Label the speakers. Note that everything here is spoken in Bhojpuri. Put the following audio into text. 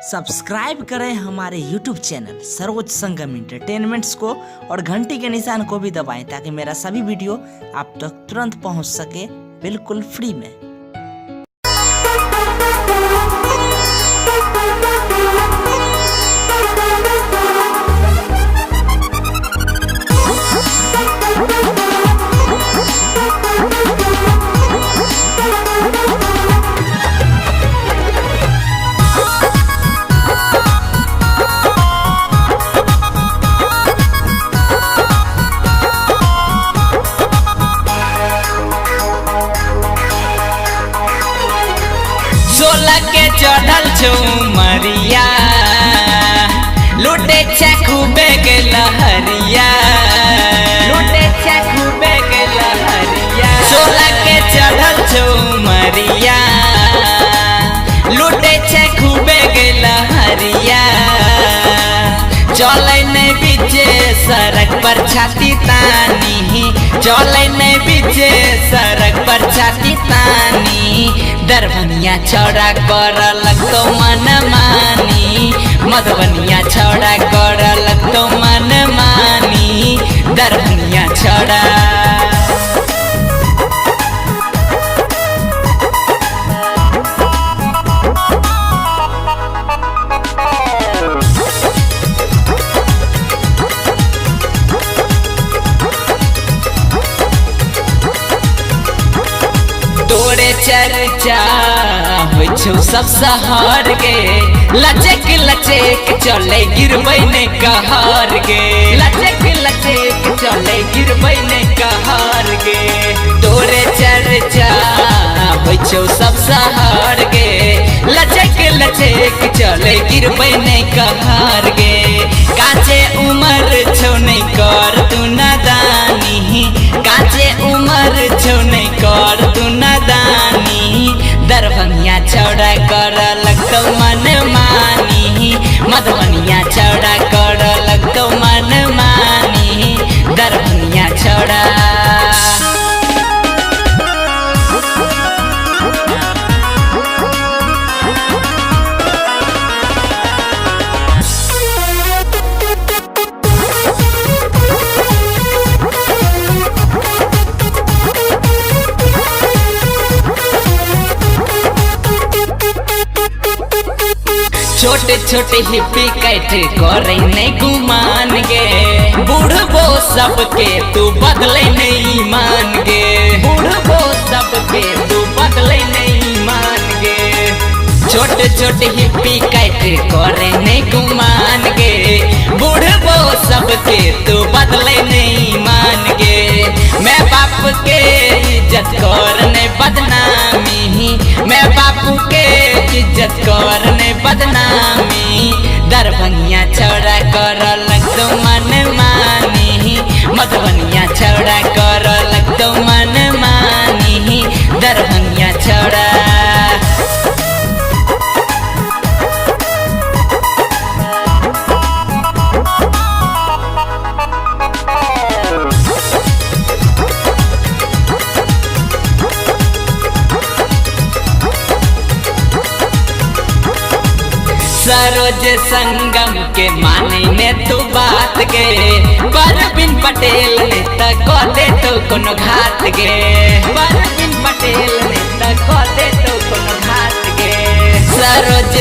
Speaker 1: सब्सक्राइब करें हमारे YouTube चैनल सरोज संगम एंटरटेनमेंट्स को और घंटी के निशान को भी दबाएं ताकि मेरा सभी वीडियो आप तक तुरंत पहुंच सके बिल्कुल फ्री में।
Speaker 2: सोलह के चढ़ल झुमरिया लूटे खूबे के लहरिया लूटे खूबे के लहरिया। सोलह के चढ़ल झुमरिया लूटे खूबे के लहरिया। चले नहीं बीचे सड़क पर छाती तानी, चले नहीं बीचे सड़क पर छाती तानी। दरभंगिया छौड़ा कर लगतो मन मानी, मधुबनिया छौड़ा कर लगतो मन मानी। दरभंगिया छौड़ा तोरे चर्चा होइ छौ सब शहर के। लचक लचक चले गिरबै ने कहर गे, लचक लचक चले गिरबै ने कहर गे। तोरे चर्चा होइ छौ सब शहर के। लचक लचक चले गिरबै ने कहर गे। काचे उमर छौ नहीं कर तू नादानी, काचे उमर छौ नहीं कर तू नादानी। दरभंगिया छौड़ा कर लगतो मन मानी, मधुबनिया छौड़ा कर लगतो मन मानी। दरभंगिया छौड़ा छोटे छोटे हिप्पी कैट करे नहीं गुमान गे। बूढ़बो सबके तू बदले नहीं मान गे, बूढ़बो सबके तू बदले नहीं मान गे। छोटे छोटे हिप्पी कैट करे नहीं गुमान गे। बूढ़बो सबके तू बदले नहीं मान गे। मैं बाप के इज्जत करने बदनामी, मैं बापू के इज्जत करने बदनामी। दरभंगिया छौड़ा कर लगतो मन मानी, मधुबनिया छौड़ा कर लगतो मन मानी। दरभंगिया छौड़ा सरोज संगम के माने ने तू बात गे। परवीन पटेल ने त कह दे तो कोनो घात गे, परवीन पटेल ने त कह दे तो कोनो घात गे। सरोज